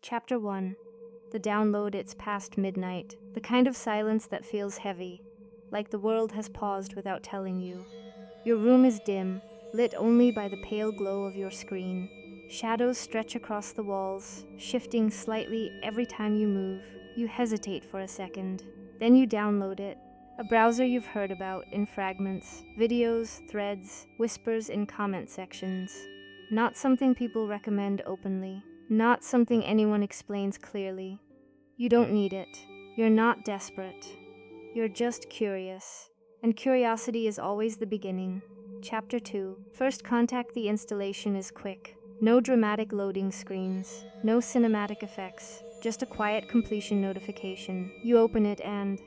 Chapter 1. The download. It's past midnight. The kind of silence that feels heavy, like the world has paused without telling you. Your room is dim, lit only by the pale glow of your screen. Shadows stretch across the walls, shifting slightly every time you move. You hesitate for a second. Then you download it. A browser you've heard about in fragments, videos, threads, whispers in comment sections. Not something people recommend openly. Not something anyone explains clearly. You don't need it. You're not desperate. You're just curious. And curiosity is always the beginning. Chapter 2. First contact. The installation is quick. No dramatic loading screens. No cinematic effects. Just a quiet completion notification. You open it and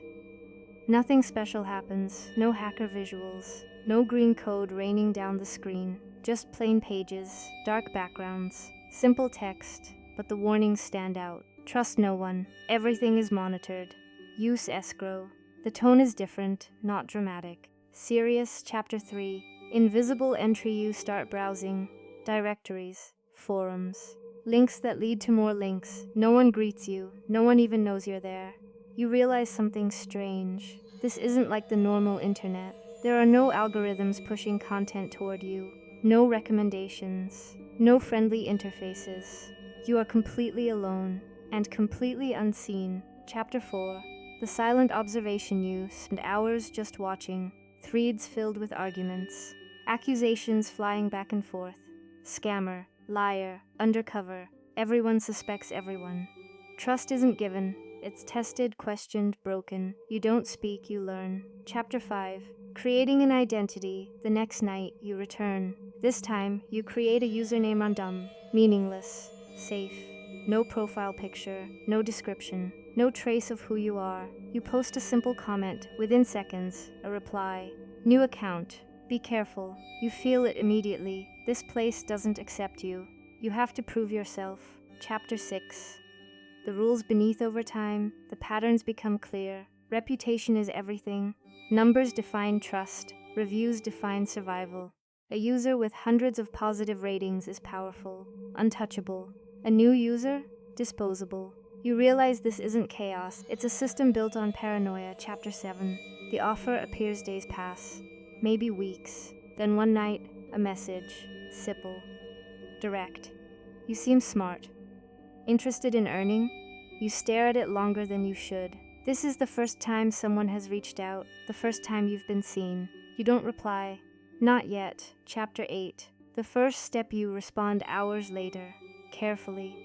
nothing special happens. No hacker visuals. No green code raining down the screen. Just plain pages, dark backgrounds, simple text, but the warnings stand out. Trust no one. Everything is monitored. Use escrow. The tone is different, not dramatic. Serious. Chapter 3. Invisible entry. You start browsing. Directories, forums, links that lead to more links. No one greets you. No one even knows you're there. You realize something strange. This isn't like the normal internet. There are no algorithms pushing content toward you. No recommendations. No friendly interfaces. You are completely alone and completely unseen. Chapter 4. The silent observation. You spend hours just watching. Threads filled with arguments. Accusations flying back and forth. Scammer, liar, undercover. Everyone suspects everyone. Trust isn't given. It's tested, questioned, broken. You don't speak, you learn. Chapter 5. Creating an identity. The next night, you return. This time, you create a username random, meaningless, safe. No profile picture, no description, no trace of who you are. You post a simple comment. Within seconds, a reply. New account. Be careful. You feel it immediately. This place doesn't accept you. You have to prove yourself. Chapter 6. The rules beneath. Over time, the patterns become clear. Reputation is everything. Numbers define trust. Reviews define survival. A user with hundreds of positive ratings is powerful, untouchable. A new user? Disposable. You realize this isn't chaos. It's a system built on paranoia. Chapter 7. The offer appears. Days pass. Maybe weeks. Then one night, a message. Simple. Direct. You seem smart. Interested in earning? You stare at it longer than you should. This is the first time someone has reached out, the first time you've been seen. You don't reply. Not yet. Chapter 8. The first step. You respond hours later. Carefully.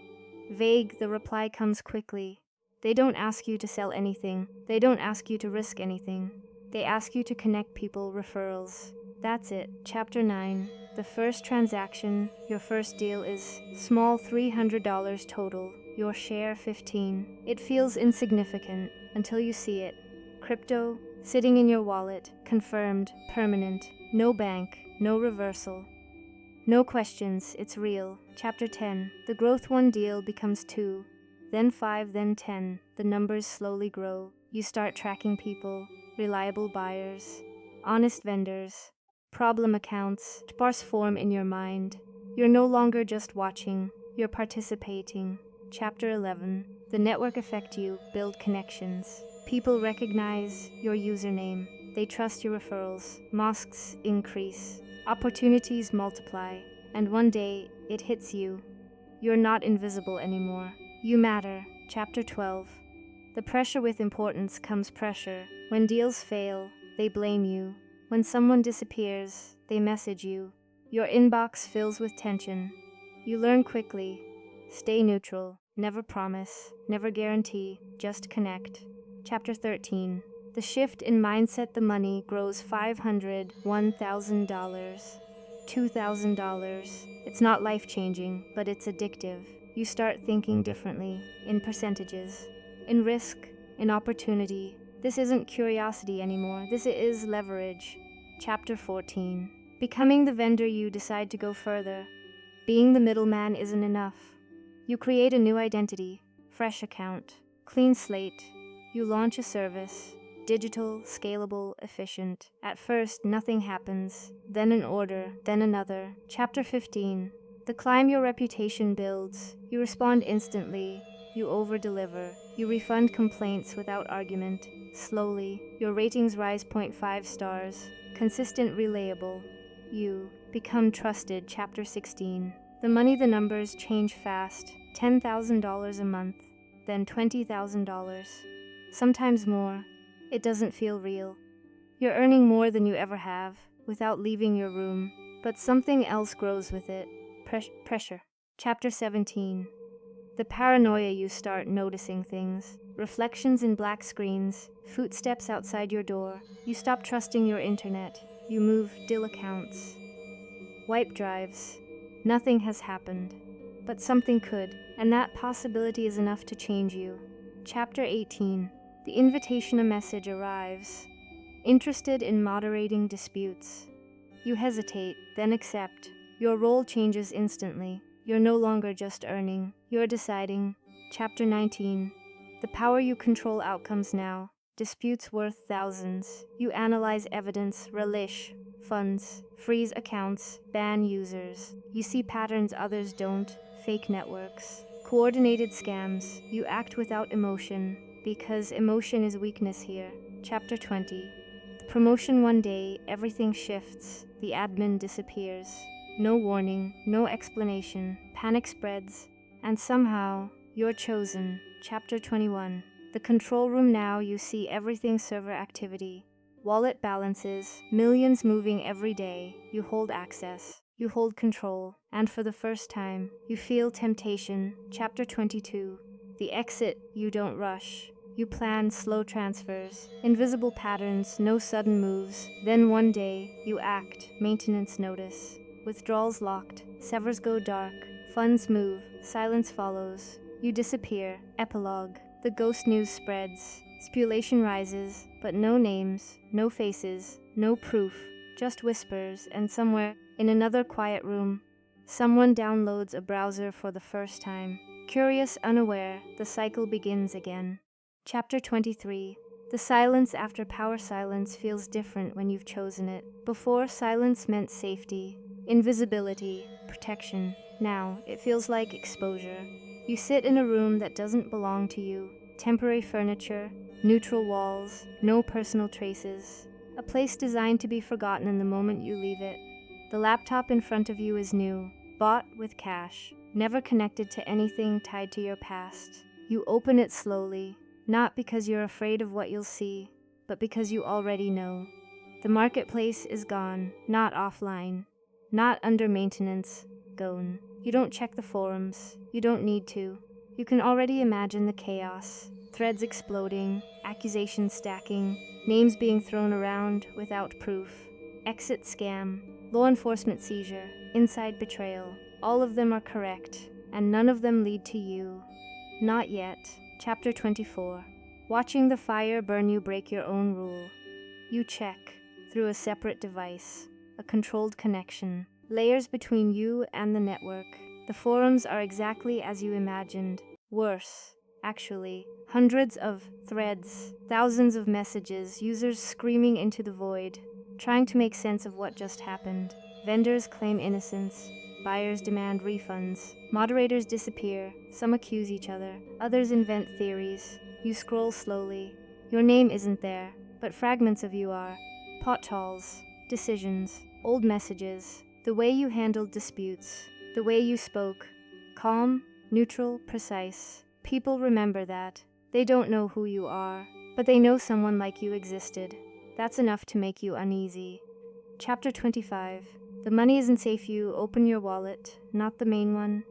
Vague. The reply comes quickly. They don't ask you to sell anything. They don't ask you to risk anything. They ask you to connect people. Referrals. That's it. Chapter 9. The first transaction. Your first deal is small. $300 total. Your share $15. It feels insignificant until you see it. Crypto, sitting in your wallet, confirmed, permanent. No bank, no reversal. No questions, it's real. Chapter 10. The growth. One deal becomes 2, then 5, then 10. The numbers slowly grow. You start tracking people, reliable buyers, honest vendors, problem accounts. Sparse form in your mind. You're no longer just watching, you're participating. Chapter 11. The network effect. You build connections. People recognize your username. They trust your referrals. Mosques increase. Opportunities multiply. And one day, it hits you. You're not invisible anymore. You matter. Chapter 12. The pressure. With importance comes pressure. When deals fail, they blame you. When someone disappears, they message you. Your inbox fills with tension. You learn quickly. Stay neutral. Never promise. Never guarantee. Just connect. Chapter 13. The shift in mindset. The money grows. $500, $1,000, $2,000. It's not life-changing, but it's addictive. You start thinking differently. In percentages. In risk. In opportunity. This isn't curiosity anymore. This is leverage. Chapter 14. Becoming the vendor. You decide to go further. Being the middleman isn't enough. You create a new identity, fresh account, clean slate. You launch a service, digital, scalable, efficient. At first, nothing happens, then an order, then another. Chapter 15. The climb your reputation builds. You respond instantly. You over-deliver. You refund complaints without argument. Slowly, your ratings rise 0.5 stars. Consistent, reliable. You become trusted. Chapter 16. The money, the numbers change fast. $10,000 a month, then $20,000. Sometimes more. It doesn't feel real. You're earning more than you ever have, without leaving your room. But something else grows with it. Pressure. Chapter 17. The paranoia. You start noticing things. Reflections in black screens, footsteps outside your door. You stop trusting your internet. You move dill accounts. Wipe drives. Nothing has happened. But something could, and that possibility is enough to change you. Chapter 18. The invitation. A message arrives. Interested in moderating disputes. You hesitate, then accept. Your role changes instantly. You're no longer just earning, you're deciding. Chapter 19. The power. You control outcomes now. Disputes worth thousands. You analyze evidence, relish funds, freeze accounts, ban users. You see patterns others don't. Fake networks. Coordinated scams. You act without emotion, because emotion is weakness here. Chapter 20. The promotion. One day, everything shifts. The admin disappears. No warning, no explanation. Panic spreads. And somehow, you're chosen. Chapter 21. The control room. Now you see everything. Server activity. Wallet balances. Millions moving every day. You hold access. You hold control. And for the first time, you feel temptation. Chapter 22. The exit. You don't rush. You plan slow transfers, invisible patterns, no sudden moves. Then one day, you act. Maintenance notice. Withdrawals locked. Servers go dark. Funds move. Silence follows. You disappear. Epilogue. The ghost news spreads. Speculation rises, but no names, no faces, no proof. Just whispers, and somewhere, in another quiet room, someone downloads a browser for the first time. Curious, unaware, the cycle begins again. Chapter 23. The silence after power. Silence feels different when you've chosen it. Before, silence meant safety, invisibility, protection. Now, it feels like exposure. You sit in a room that doesn't belong to you. Temporary furniture, neutral walls, no personal traces. A place designed to be forgotten in the moment you leave it. The laptop in front of you is new, bought with cash, never connected to anything tied to your past. You open it slowly, not because you're afraid of what you'll see, but because you already know. The marketplace is gone, not offline, not under maintenance, gone. You don't check the forums, you don't need to. You can already imagine the chaos, threads exploding, accusations stacking, names being thrown around without proof. Exit scam, law enforcement seizure, inside betrayal. All of them are correct, and none of them lead to you. Not yet. Chapter 24. Watching the fire burn. You break your own rule. You check, through a separate device, a controlled connection. Layers between you and the network. The forums are exactly as you imagined. Worse, actually. Hundreds of threads, thousands of messages, users screaming into the void, trying to make sense of what just happened. Vendors claim innocence. Buyers demand refunds. Moderators disappear. Some accuse each other. Others invent theories. You scroll slowly. Your name isn't there, but fragments of you are. Potholes, decisions, old messages, the way you handled disputes, the way you spoke. Calm, neutral, precise. People remember that. They don't know who you are, but they know someone like you existed. That's enough to make you uneasy. Chapter 25. The money isn't safe. You open your wallet, not the main one.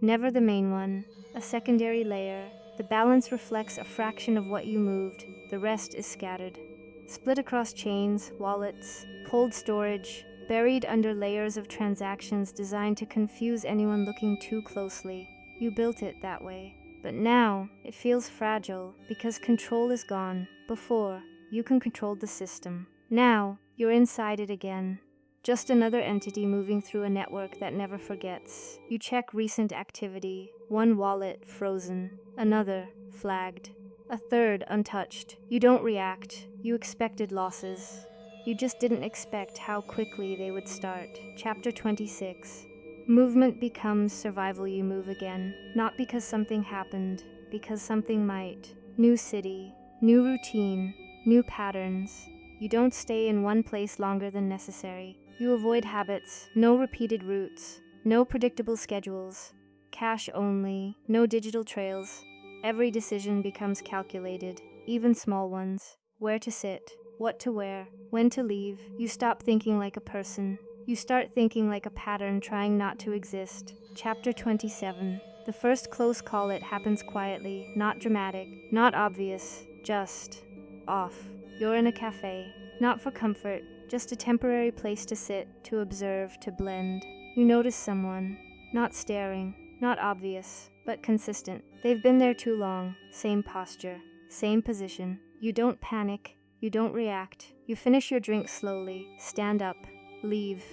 Never the main one. A secondary layer. The balance reflects a fraction of what you moved. The rest is scattered. Split across chains, wallets, cold storage, buried under layers of transactions designed to confuse anyone looking too closely. You built it that way. But now, it feels fragile because control is gone. Before, you can control the system. Now, you're inside it again. Just another entity moving through a network that never forgets. You check recent activity. One wallet frozen. Another flagged. A third untouched. You don't react. You expected losses. You just didn't expect how quickly they would start. Chapter 26. Movement becomes survival. You move again, not because something happened, because something might. New city, new routine, new patterns. You don't stay in one place longer than necessary. You avoid habits, no repeated routes, no predictable schedules, cash only, no digital trails. Every decision becomes calculated, even small ones. Where to sit, what to wear, when to leave. You stop thinking like a person. You start thinking like a pattern trying not to exist. Chapter 27. The first close call. It happens quietly, not dramatic, not obvious, just off. You're in a cafe, not for comfort, just a temporary place to sit, to observe, to blend. You notice someone, not staring, not obvious, but consistent. They've been there too long, same posture, same position. You don't panic, you don't react. You finish your drink slowly, stand up, leave.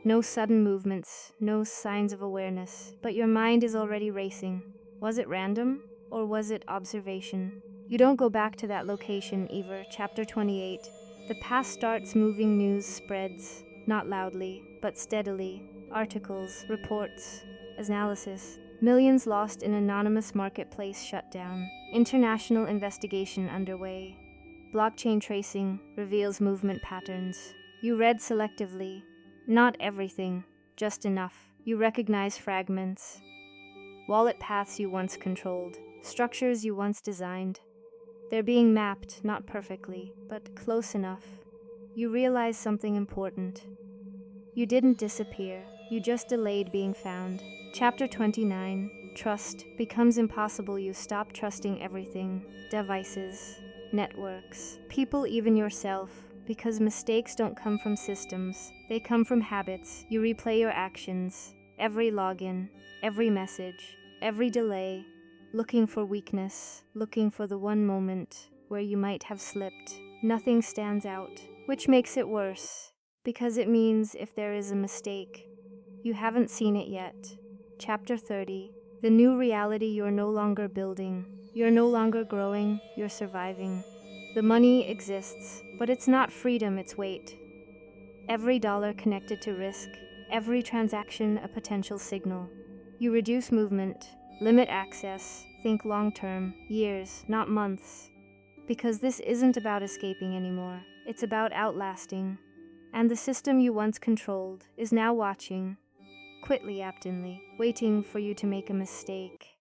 No sudden movements, no signs of awareness, but your mind is already racing. Was it random, or was it observation? You don't go back to that location either. Chapter 28. The past starts moving. News spreads, not loudly, but steadily. Articles, reports, analysis. Millions lost in anonymous marketplace shut down. International investigation underway. Blockchain tracing reveals movement patterns. You read selectively. Not everything, just enough. You recognize fragments. Wallet paths you once controlled. Structures you once designed. They're being mapped, not perfectly, but close enough. You realize something important. You didn't disappear. You just delayed being found. Chapter 29. Trust becomes impossible. You stop trusting everything. Devices, networks, people, even yourself. Because mistakes don't come from systems, they come from habits. You replay your actions, every login, every message, every delay, looking for weakness, looking for the one moment where you might have slipped. Nothing stands out, which makes it worse, because it means if there is a mistake, you haven't seen it yet. Chapter 30. The new reality. You're no longer building, you're no longer growing, you're surviving. The money exists, but it's not freedom, it's weight. Every dollar connected to risk, every transaction a potential signal. You reduce movement, limit access, think long-term, years, not months. Because this isn't about escaping anymore, it's about outlasting. And the system you once controlled is now watching, quietly, absently, waiting for you to make a mistake.